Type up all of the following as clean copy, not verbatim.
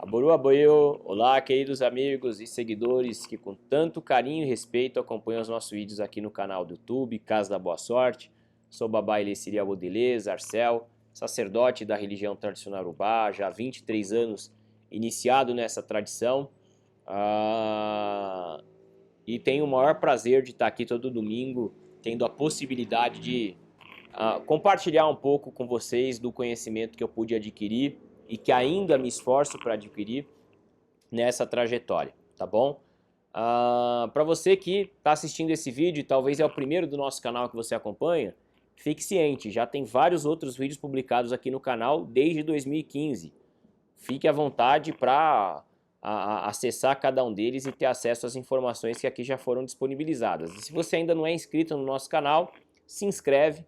Aboru Aboyo, olá queridos amigos e seguidores que com tanto carinho e respeito acompanham os nossos vídeos aqui no canal do YouTube, Casa da Boa Sorte. Sou Babá Eleciri Abodilez, Arcel, sacerdote da religião tradicional Urubá, já há 23 anos iniciado nessa tradição. E tenho o maior prazer de estar aqui todo domingo, tendo a possibilidade de compartilhar um pouco com vocês do conhecimento que eu pude adquirir e que ainda me esforço para adquirir nessa trajetória, tá bom? Para você que está assistindo esse vídeo e talvez é o primeiro do nosso canal que você acompanha, fique ciente, já tem vários outros vídeos publicados aqui no canal desde 2015. Fique à vontade para acessar cada um deles e ter acesso às informações que aqui já foram disponibilizadas. E se você ainda não é inscrito no nosso canal, se inscreve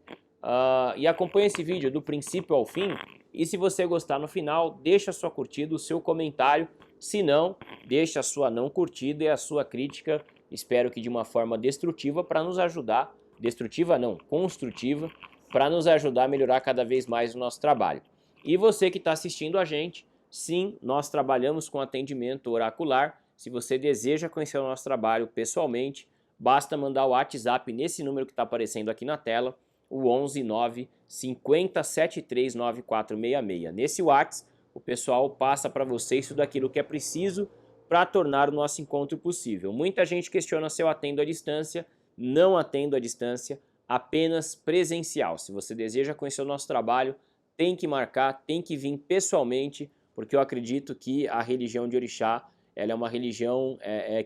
e acompanha esse vídeo do princípio ao fim. E se você gostar no final, deixa a sua curtida, o seu comentário. Se não, deixa a sua não curtida e a sua crítica, espero que de uma forma destrutiva, para nos ajudar, destrutiva não, construtiva, para nos ajudar a melhorar cada vez mais o nosso trabalho. E você que está assistindo a gente, sim, nós trabalhamos com atendimento oracular. Se você deseja conhecer o nosso trabalho pessoalmente, basta mandar o WhatsApp nesse número que está aparecendo aqui na tela, o 11 9 50 73 9466. Nesse WhatsApp, o pessoal passa para vocês tudo aquilo que é preciso para tornar o nosso encontro possível. Muita gente questiona se eu atendo à distância. Não atendo à distância, apenas presencial. Se você deseja conhecer o nosso trabalho, tem que marcar, tem que vir pessoalmente, porque eu acredito que a religião de Orixá ela é uma religião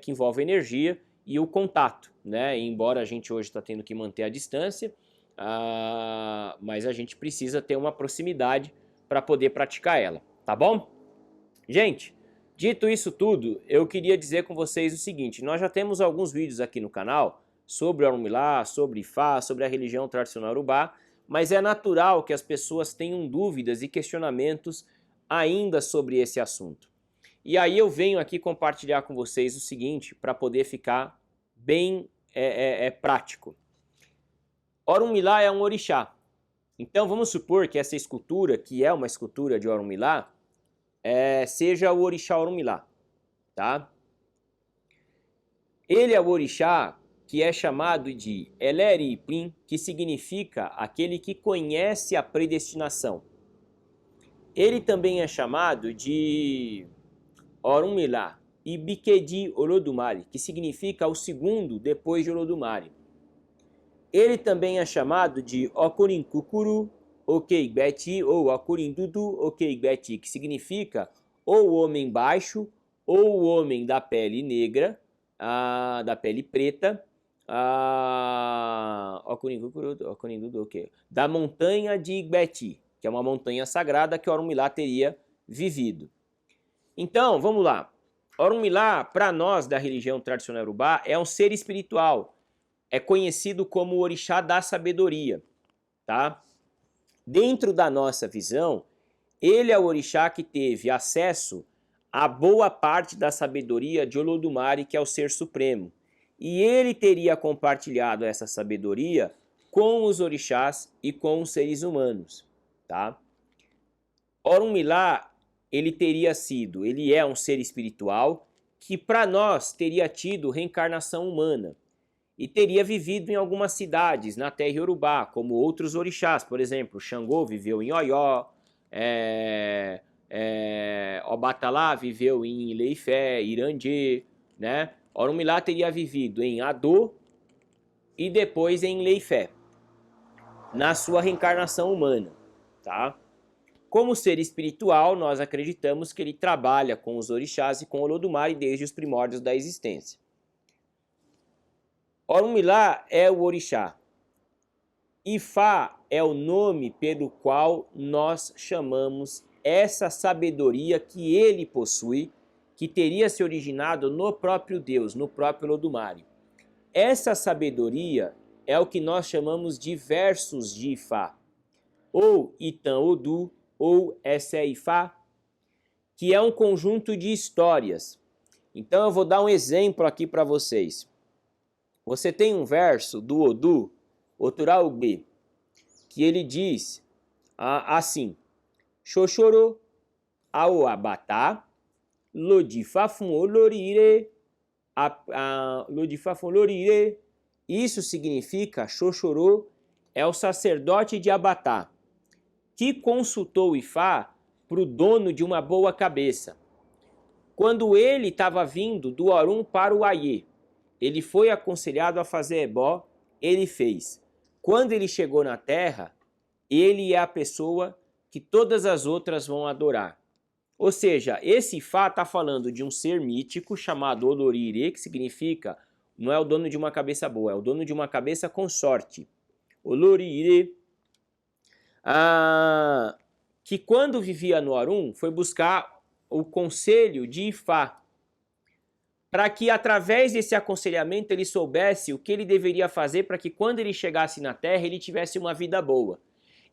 que envolve energia e o contato, né? Embora a gente hoje está tendo que manter a distância, mas a gente precisa ter uma proximidade para poder praticar ela, tá bom? Gente, dito isso tudo, eu queria dizer com vocês o seguinte: nós já temos alguns vídeos aqui no canal sobre o Orunmilá, sobre Ifá, sobre a religião tradicional Urubá, mas é natural que as pessoas tenham dúvidas e questionamentos ainda sobre esse assunto. E aí eu venho aqui compartilhar com vocês o seguinte, para poder ficar bem prático. Orunmilá é um orixá. Então vamos supor que essa escultura, que é uma escultura de Orunmilá, seja o orixá Orunmilá, tá? Ele é o orixá que é chamado de Eleri-Iplim, que significa aquele que conhece a predestinação. Ele também é chamado de Orunmilá Ibikedi Olodumare, que significa o segundo depois de Olodumare. Ele também é chamado de Okurinkukuru Okeigbeti ou Okurindudu Okeigbeti, que significa ou o homem baixo ou o homem da pele negra, da pele preta, da montanha de Igbeti, que é uma montanha sagrada que Orunmilá teria vivido. Então, vamos lá. Orunmilá, para nós da religião tradicional Urubá, é um ser espiritual. É conhecido como o orixá da sabedoria, tá? Dentro da nossa visão, ele é o orixá que teve acesso a boa parte da sabedoria de Olodumare, que é o ser supremo. E ele teria compartilhado essa sabedoria com os orixás e com os seres humanos, tá? Orunmilá, ele é um ser espiritual que para nós teria tido reencarnação humana e teria vivido em algumas cidades na terra Yorubá, como outros orixás. Por exemplo, Xangô viveu em Oió, Obatalá viveu em Ileifé, Irandê, né? Orunmilá teria vivido em Adô e depois em Ileifé, na sua reencarnação humana, tá? Como ser espiritual, nós acreditamos que ele trabalha com os orixás e com Olodumare desde os primórdios da existência. Orunmilá é o orixá. Ifá é o nome pelo qual nós chamamos essa sabedoria que ele possui, que teria se originado no próprio Deus, no próprio Olodumare. Essa sabedoria é o que nós chamamos de versos de Ifá, ou Itan Odu, ou Essa é Ifá, que é um conjunto de histórias. Então eu vou dar um exemplo aqui para vocês. Você tem um verso do Odu, Oturaugbe, que ele diz assim: Xoxoro Aoabatá, Lodifafun olorire. Lodifafun olorire. Isso significa, Xoxorô é o sacerdote de Abatá, que consultou o Ifá para o dono de uma boa cabeça. Quando ele estava vindo do Orum para o Ayê, ele foi aconselhado a fazer ebó, ele fez. Quando ele chegou na terra, ele é a pessoa que todas as outras vão adorar. Ou seja, esse Ifá está falando de um ser mítico chamado Olorire, que significa, não é o dono de uma cabeça boa, é o dono de uma cabeça com sorte. Olorire, que quando vivia no Orum, foi buscar o conselho de Ifá, para que através desse aconselhamento ele soubesse o que ele deveria fazer para que quando ele chegasse na Terra ele tivesse uma vida boa.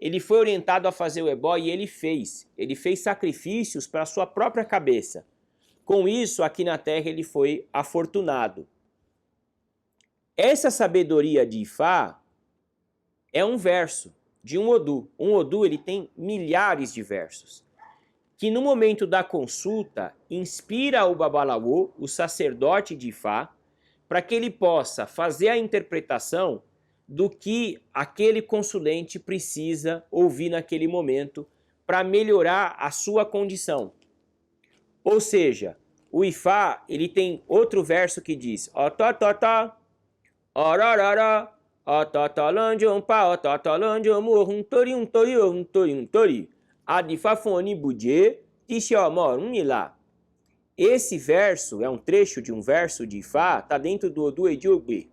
Ele foi orientado a fazer o ebó e ele fez. Ele fez sacrifícios para a sua própria cabeça. Com isso, aqui na Terra ele foi afortunado. Essa sabedoria de Ifá é um verso de um Odu. Um Odu ele tem milhares de versos, que no momento da consulta inspira o Babalaô, o sacerdote de Ifá, para que ele possa fazer a interpretação do que aquele consulente precisa ouvir naquele momento para melhorar a sua condição. Ou seja, o Ifá ele tem outro verso que diz otototó, orororó, ototolandiompa, ototolandiomoruntori. Adifafone budê, tishiomorunilá. Esse verso é um trecho de um verso de Ifá, está dentro do Odu Ediogbe.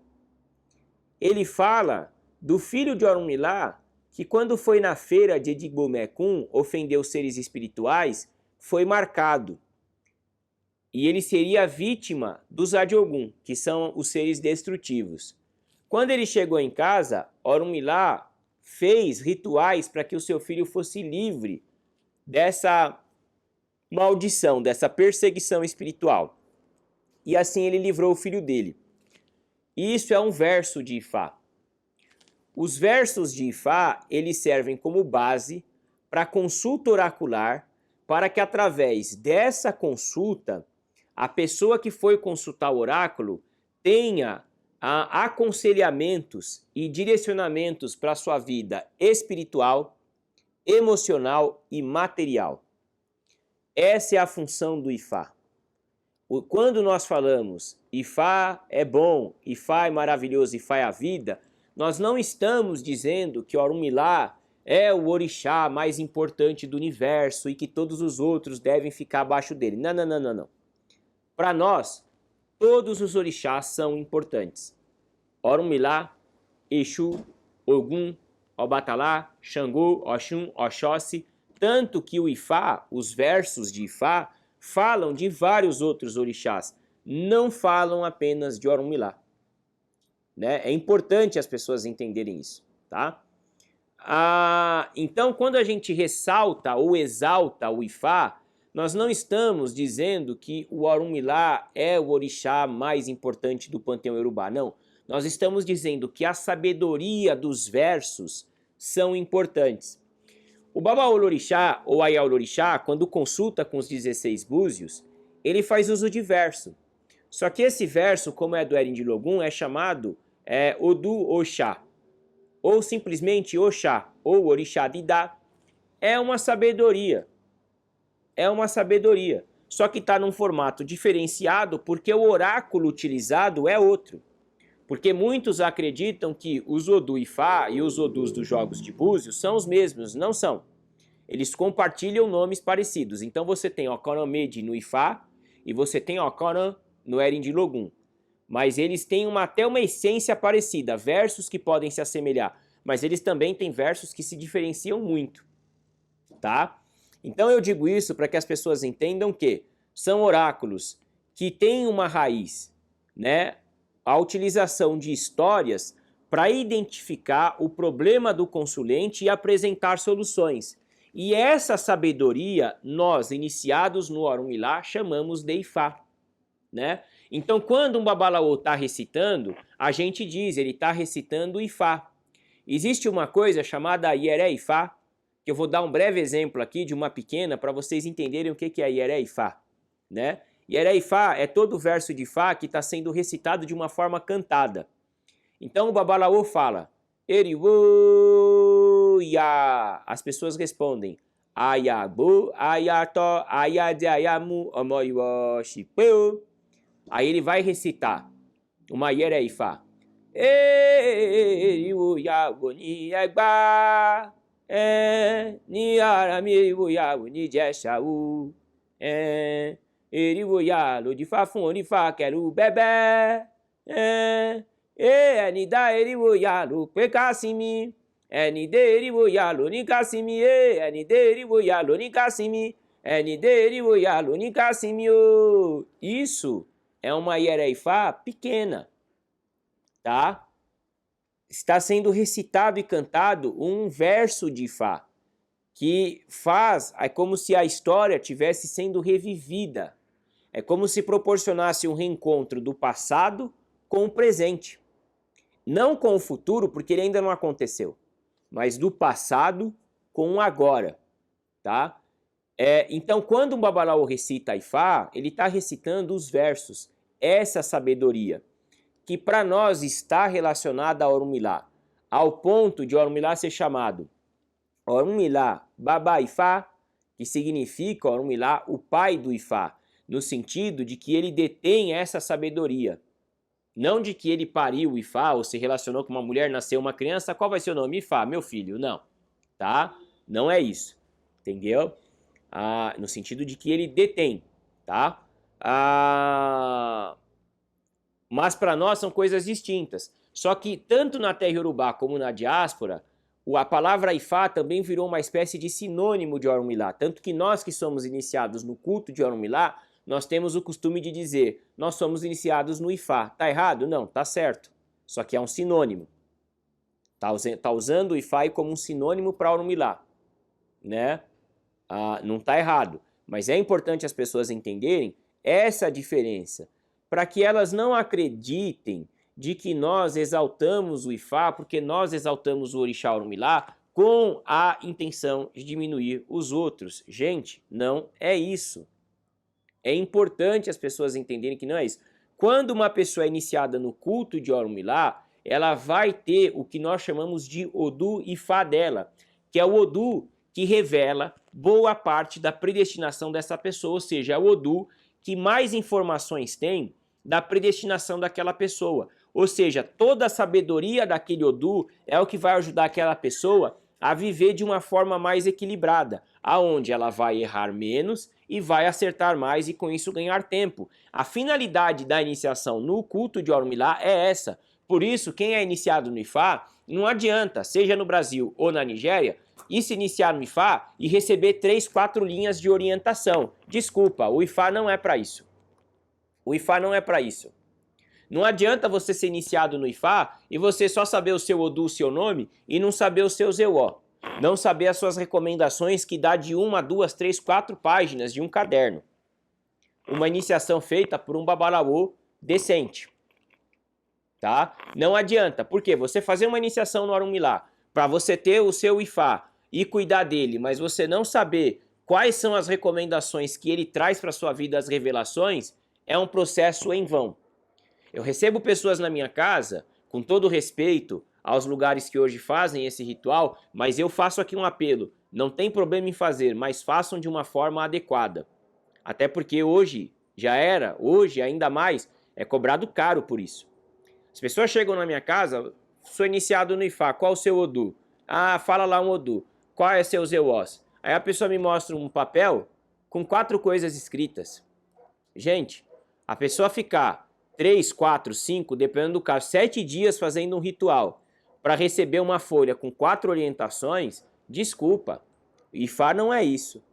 Ele fala do filho de Orunmilá, que quando foi na feira de Edigbomecum ofender os seres espirituais, foi marcado. E ele seria vítima dos Adiogun, que são os seres destrutivos. Quando ele chegou em casa, Orunmilá fez rituais para que o seu filho fosse livre dessa maldição, dessa perseguição espiritual. E assim ele livrou o filho dele. Isso é um verso de Ifá. Os versos de Ifá, eles servem como base para consulta oracular, para que através dessa consulta, a pessoa que foi consultar o oráculo tenha aconselhamentos e direcionamentos para a sua vida espiritual, emocional e material. Essa é a função do Ifá. Quando nós falamos Ifá é bom, Ifá é maravilhoso, Ifá é a vida, nós não estamos dizendo que Orunmilá é o orixá mais importante do universo e que todos os outros devem ficar abaixo dele. Não, não, não, não, não. Para nós, todos os orixás são importantes. Orunmilá, Exu, Ogum, Obatalá, Xangô, Oxum, Oxóssi, tanto que o Ifá, os versos de Ifá, falam de vários outros orixás, não falam apenas de Orunmilá. Né? É importante as pessoas entenderem isso, tá? Então, quando a gente ressalta ou exalta o Ifá, nós não estamos dizendo que o Orunmilá é o orixá mais importante do panteão Yorubá, não. Nós estamos dizendo que a sabedoria dos versos são importantes. O Babaolorixá, ou Ayaolorixá, quando consulta com os 16 búzios, ele faz uso de verso. Só que esse verso, como é do Erindilogun, é chamado Odu Oxá, ou simplesmente Oxá, ou Orixá Didá. É uma sabedoria. É uma sabedoria. Só que está num formato diferenciado porque o oráculo utilizado é outro. Porque muitos acreditam que os Odu Ifá e os Odus dos jogos de búzios são os mesmos. Não são. Eles compartilham nomes parecidos. Então você tem Okonomedi no Ifá e você tem Okonom no Erindilogun. Mas eles têm até uma essência parecida, versos que podem se assemelhar. Mas eles também têm versos que se diferenciam muito. Tá? Então eu digo isso para que as pessoas entendam que são oráculos que têm uma raiz, né? A utilização de histórias para identificar o problema do consulente e apresentar soluções. E essa sabedoria, nós, iniciados no Orunmilá, chamamos de Ifá, né? Então, quando um Babalaô está recitando, a gente diz, ele está recitando Ifá. Existe uma coisa chamada Ieré Ifá, que eu vou dar um breve exemplo aqui de uma pequena para vocês entenderem o que é Ieré Ifá. né? Iereifá é todo o verso de Fá que está sendo recitado de uma forma cantada. Então o Babalaô fala, Eriwoia. As pessoas respondem, Ayabu, Ayato, Ayadiayamu, Omoiwoshipeu. Aí ele vai recitar uma Iereifá. Eriwoia, Boni Egba, Ni Arami, Woia, Boni Jeshaú, Eriwoia, Lodifá, Fun, Orifá, Quero Bebé, ẹni dá eriwo ya ló pé ká sinmi ẹni dé eriwo ya ló ní ká sinmi ẹni dé eriwo ya ló ní ká sinmi ẹni dé eriwo ya ló ní ká sinmi o. Isso é uma Iereifá pequena, tá? Está sendo recitado e cantado um verso de Fá que faz, é como se a história tivesse sendo revivida. É como se proporcionasse um reencontro do passado com o presente. Não com o futuro, porque ele ainda não aconteceu, mas do passado com o agora, tá? Então, quando um Babalaô recita Ifá, ele está recitando os versos, essa sabedoria, que para nós está relacionada a Orumilá, ao ponto de Orumilá ser chamado Orumilá Baba Ifá, que significa Orumilá, o pai do Ifá, no sentido de que ele detém essa sabedoria. Não de que ele pariu o Ifá ou se relacionou com uma mulher, nasceu uma criança, qual vai ser o nome? Ifá, meu filho. Não, tá? Não é isso, entendeu? No sentido de que ele detém, tá? Mas para nós são coisas distintas. Só que tanto na terra Yorubá como na diáspora, a palavra Ifá também virou uma espécie de sinônimo de Orumilá. Tanto que nós que somos iniciados no culto de Orumilá, nós temos o costume de dizer, nós somos iniciados no Ifá. Tá errado? Não, tá certo. Só que é um sinônimo. Tá usando o Ifá como um sinônimo para Orumilá, né? Não tá errado. Mas é importante as pessoas entenderem essa diferença, para que elas não acreditem de que nós exaltamos o Ifá, porque nós exaltamos o Orixá Orumilá com a intenção de diminuir os outros. Gente, não é isso. É importante as pessoas entenderem que não é isso. Quando uma pessoa é iniciada no culto de Orumilá, ela vai ter o que nós chamamos de Odu Ifá dela, que é o Odu que revela boa parte da predestinação dessa pessoa, ou seja, é o Odu que mais informações tem da predestinação daquela pessoa. Ou seja, toda a sabedoria daquele Odu é o que vai ajudar aquela pessoa a viver de uma forma mais equilibrada, aonde ela vai errar menos e vai acertar mais e com isso ganhar tempo. A finalidade da iniciação no culto de Orumilá é essa. Por isso, quem é iniciado no Ifá, não adianta, seja no Brasil ou na Nigéria, ir se iniciar no Ifá e receber 3, 4 linhas de orientação. Desculpa, o Ifá não é para isso. O Ifá não é para isso. Não adianta você ser iniciado no Ifá e você só saber o seu Odu, o seu nome, e não saber o seu Zeuó. Não saber as suas recomendações que dá de 1 a 2, 3, 4 páginas de um caderno. Uma iniciação feita por um Babalaô decente. Tá? Não adianta. Por quê? Você fazer uma iniciação no Orumilá para você ter o seu Ifá e cuidar dele, mas você não saber quais são as recomendações que ele traz para a sua vida, as revelações, é um processo em vão. Eu recebo pessoas na minha casa, com todo respeito aos lugares que hoje fazem esse ritual, mas eu faço aqui um apelo. Não tem problema em fazer, mas façam de uma forma adequada. Até porque hoje, já era, hoje ainda mais, é cobrado caro por isso. As pessoas chegam na minha casa, sou iniciado no Ifá, qual o seu Odu? Ah, fala lá um Odu. Qual é seu Zeuós? Aí a pessoa me mostra um papel com 4 coisas escritas. Gente, a pessoa ficar 3, 4, 5, dependendo do caso, 7 dias fazendo um ritual para receber uma folha com 4 orientações, desculpa, Ifá não é isso.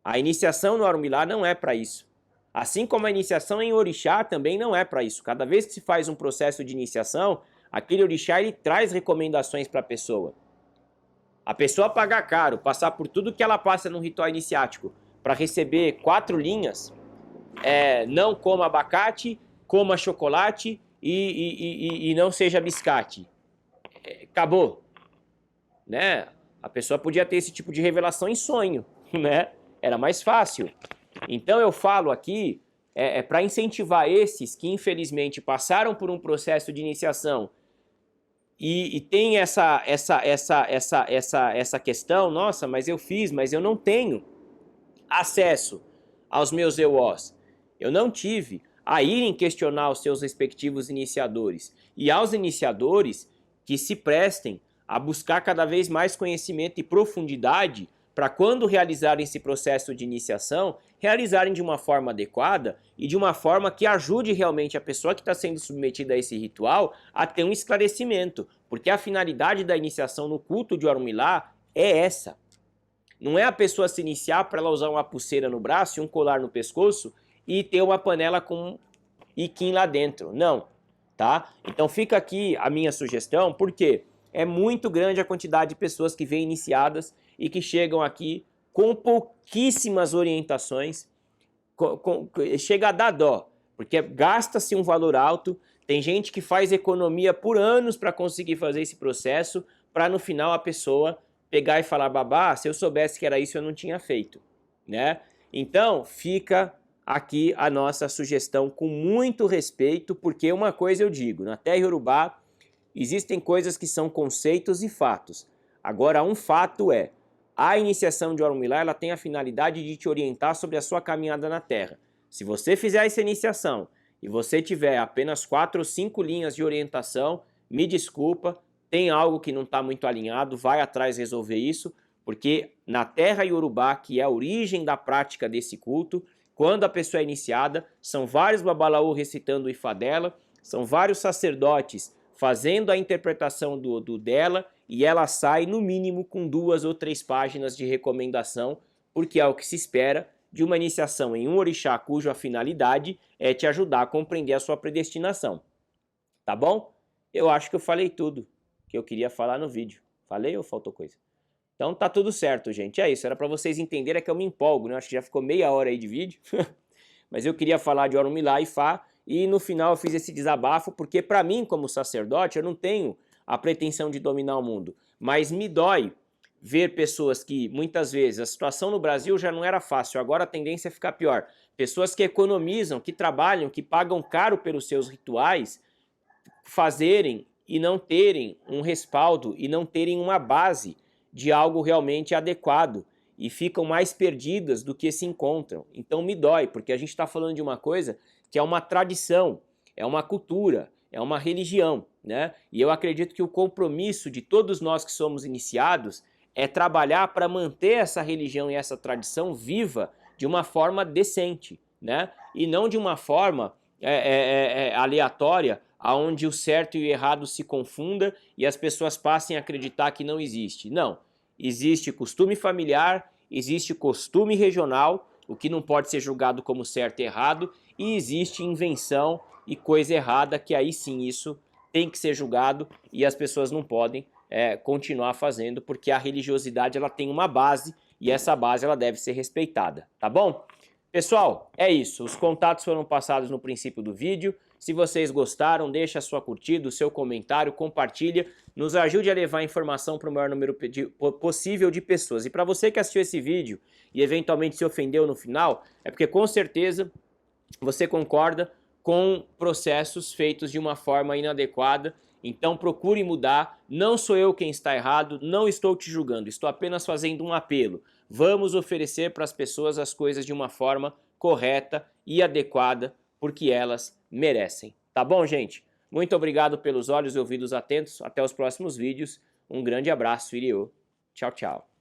A iniciação no Orumilá não é para isso. Assim como a iniciação em Orixá também não é para isso. Cada vez que se faz um processo de iniciação, aquele Orixá ele traz recomendações para a pessoa. A pessoa pagar caro, passar por tudo que ela passa no ritual iniciático para receber 4 linhas, não coma abacate, coma chocolate e não seja biscate. Acabou. Né? A pessoa podia ter esse tipo de revelação em sonho, né? Era mais fácil. Então eu falo aqui para incentivar esses que infelizmente passaram por um processo de iniciação e tem essa questão, nossa, mas eu fiz, mas eu não tenho acesso aos meus EOs. Eu não tive a irem questionar os seus respectivos iniciadores. E aos iniciadores que se prestem a buscar cada vez mais conhecimento e profundidade para quando realizarem esse processo de iniciação, realizarem de uma forma adequada e de uma forma que ajude realmente a pessoa que está sendo submetida a esse ritual a ter um esclarecimento. Porque a finalidade da iniciação no culto de Orunmilá é essa. Não é a pessoa se iniciar para ela usar uma pulseira no braço e um colar no pescoço e ter uma panela com iquim lá dentro. Não, tá? Então fica aqui a minha sugestão, porque é muito grande a quantidade de pessoas que vêm iniciadas e que chegam aqui com pouquíssimas orientações, chega a dar dó, porque gasta-se um valor alto, tem gente que faz economia por anos para conseguir fazer esse processo, para no final a pessoa pegar e falar, babá, se eu soubesse que era isso eu não tinha feito, né? Então fica aqui a nossa sugestão com muito respeito, porque uma coisa eu digo, na terra Iorubá existem coisas que são conceitos e fatos. Agora um fato é, a iniciação de Orunmilá, ela tem a finalidade de te orientar sobre a sua caminhada na terra. Se você fizer essa iniciação e você tiver apenas 4 ou 5 linhas de orientação, me desculpa, tem algo que não está muito alinhado, vai atrás resolver isso, porque na terra Iorubá, que é a origem da prática desse culto, quando a pessoa é iniciada, são vários babalaú recitando o ifá dela, são vários sacerdotes fazendo a interpretação do dela, e ela sai no mínimo com 2 ou 3 páginas de recomendação, porque é o que se espera de uma iniciação em um orixá cuja finalidade é te ajudar a compreender a sua predestinação. Tá bom? Eu acho que eu falei tudo que eu queria falar no vídeo. Falei ou faltou coisa? Então tá tudo certo, gente. É isso, era para vocês entenderem que eu me empolgo, né? Acho que já ficou meia hora aí de vídeo. Mas eu queria falar de Orunmilá e Ifá, e no final eu fiz esse desabafo, porque para mim, como sacerdote, eu não tenho a pretensão de dominar o mundo. Mas me dói ver pessoas que, muitas vezes, a situação no Brasil já não era fácil, agora a tendência é ficar pior. Pessoas que economizam, que trabalham, que pagam caro pelos seus rituais, fazerem e não terem um respaldo e não terem uma base de algo realmente adequado e ficam mais perdidas do que se encontram. Então me dói, porque a gente está falando de uma coisa que é uma tradição, é uma cultura, é uma religião, né? E eu acredito que o compromisso de todos nós que somos iniciados é trabalhar para manter essa religião e essa tradição viva de uma forma decente, né? E não de uma forma aleatória, onde o certo e o errado se confunda e as pessoas passem a acreditar que não existe. Não, existe costume familiar, existe costume regional, o que não pode ser julgado como certo e errado, e existe invenção e coisa errada, que aí sim isso tem que ser julgado e as pessoas não podem continuar fazendo, porque a religiosidade ela tem uma base e essa base ela deve ser respeitada, tá bom? Pessoal, é isso, os contatos foram passados no princípio do vídeo. Se vocês gostaram, deixa a sua curtida, o seu comentário, compartilha, nos ajude a levar a informação para o maior número possível de pessoas. E para você que assistiu esse vídeo e eventualmente se ofendeu no final, é porque com certeza você concorda com processos feitos de uma forma inadequada. Então procure mudar, não sou eu quem está errado, não estou te julgando, estou apenas fazendo um apelo. Vamos oferecer para as pessoas as coisas de uma forma correta e adequada, porque elas merecem. Tá bom, gente? Muito obrigado pelos olhos e ouvidos atentos. Até os próximos vídeos. Um grande abraço, Iriô. Tchau, tchau.